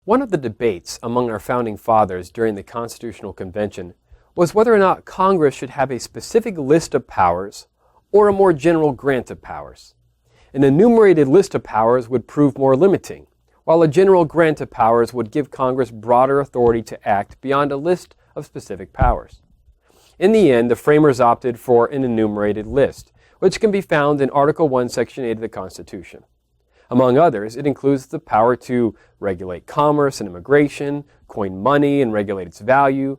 One of the debates among our founding fathers during the Constitutional Convention was whether or not Congress should have a specific list of powers or a more general grant of powers. An enumerated list of powers would prove more limiting, while a general grant of powers would give Congress broader authority to act beyond a list of specific powers. In the end, the framers opted for an enumerated list, which can be found in Article 1, Section 8 of the Constitution. Among others, it includes the power to regulate commerce and immigration, coin money and regulate its value,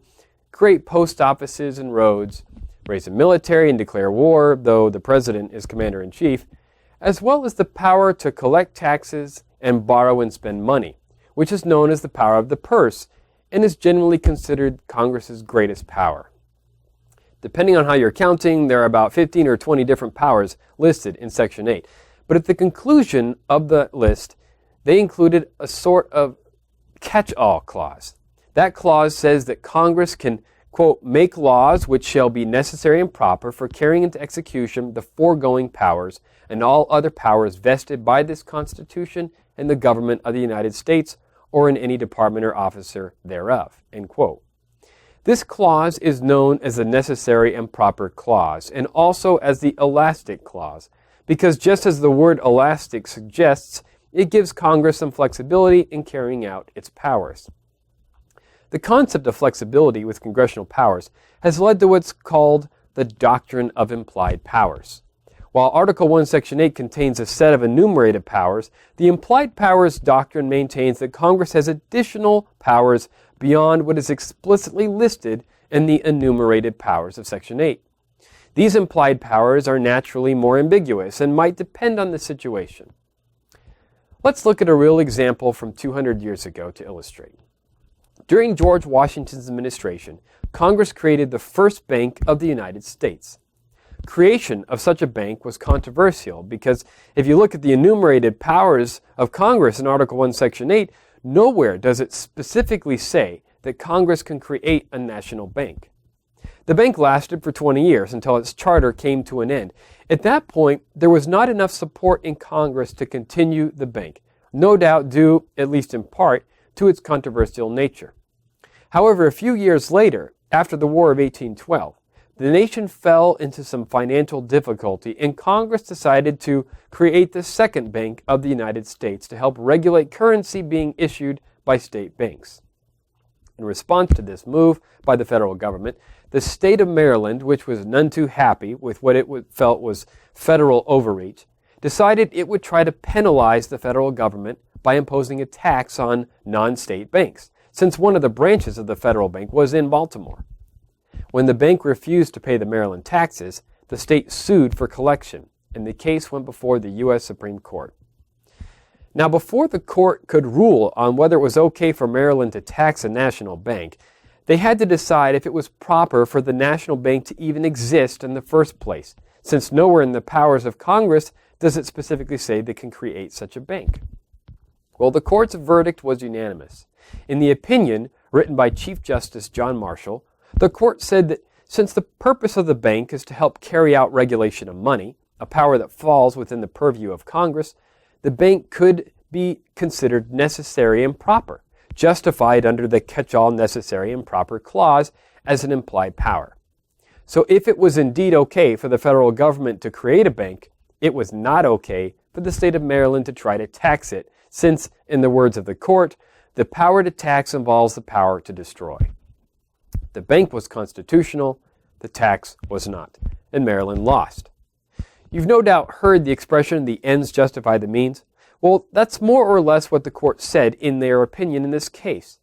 create post offices and roads, raise a military and declare war, though the president is commander-in-chief, as well as the power to collect taxes and borrow and spend money, which is known as the power of the purse and is generally considered Congress's greatest power. Depending on how you're counting, there are about 15 or 20 different powers listed in Section 8. But at the conclusion of the list, they included a sort of catch-all clause. That clause says that Congress can, quote, make laws which shall be necessary and proper for carrying into execution the foregoing powers and all other powers vested by this Constitution and the government of the United States or in any department or officer thereof, end quote. This clause is known as the necessary and proper clause and also as the elastic clause, because just as the word elastic suggests, it gives Congress some flexibility in carrying out its powers. The concept of flexibility with congressional powers has led to what's called the Doctrine of Implied Powers. While Article 1, Section 8 contains a set of enumerated powers, the Implied Powers doctrine maintains that Congress has additional powers beyond what is explicitly listed in the enumerated powers of Section 8. These implied powers are naturally more ambiguous and might depend on the situation. Let's look at a real example from 200 years ago to illustrate. During George Washington's administration, Congress created the first bank of the United States. Creation of such a bank was controversial because if you look at the enumerated powers of Congress in Article 1, Section 8, nowhere does it specifically say that Congress can create a national bank. The bank lasted for 20 years until its charter came to an end. At that point, there was not enough support in Congress to continue the bank, no doubt due, at least in part, to its controversial nature. However, a few years later, after the War of 1812, the nation fell into some financial difficulty and Congress decided to create the second bank of the United States to help regulate currency being issued by state banks. In response to this move by the federal government, the state of Maryland, which was none too happy with what it felt was federal overreach, decided it would try to penalize the federal government by imposing a tax on non-state banks, since one of the branches of the federal bank was in Baltimore. When the bank refused to pay the Maryland taxes, the state sued for collection, and the case went before the U.S. Supreme Court. Now, before the court could rule on whether it was okay for Maryland to tax a national bank, they had to decide if it was proper for the national bank to even exist in the first place, since nowhere in the powers of Congress does it specifically say they can create such a bank. Well, the court's verdict was unanimous. In the opinion written by Chief Justice John Marshall, the court said that since the purpose of the bank is to help carry out regulation of money, a power that falls within the purview of Congress, the bank could be considered necessary and proper, justified under the catch-all necessary and proper clause as an implied power. So if it was indeed okay for the federal government to create a bank, it was not okay for the state of Maryland to try to tax it, since, in the words of the court, the power to tax involves the power to destroy. The bank was constitutional, the tax was not, and Maryland lost. You've no doubt heard the expression, the ends justify the means. Well, that's more or less what the court said in their opinion in this case.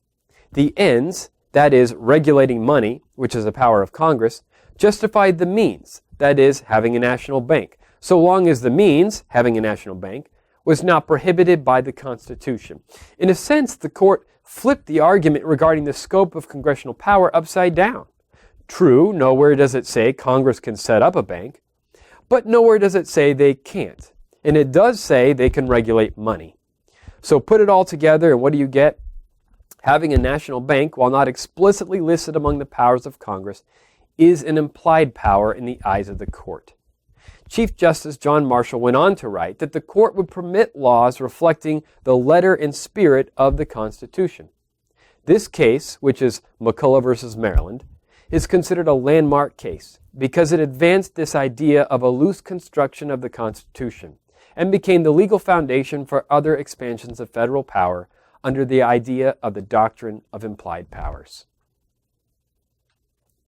The ends, that is, regulating money, which is the power of Congress, justified the means, that is, having a national bank, so long as the means, having a national bank, was not prohibited by the Constitution. In a sense, the court flipped the argument regarding the scope of congressional power upside down. True, nowhere does it say Congress can set up a bank, but nowhere does it say they can't. And it does say they can regulate money. So put it all together, and what do you get? Having a national bank, while not explicitly listed among the powers of Congress, is an implied power in the eyes of the court. Chief Justice John Marshall went on to write that the court would permit laws reflecting the letter and spirit of the Constitution. This case, which is McCullough versus Maryland, is considered a landmark case because it advanced this idea of a loose construction of the Constitution and became the legal foundation for other expansions of federal power under the idea of the doctrine of implied powers.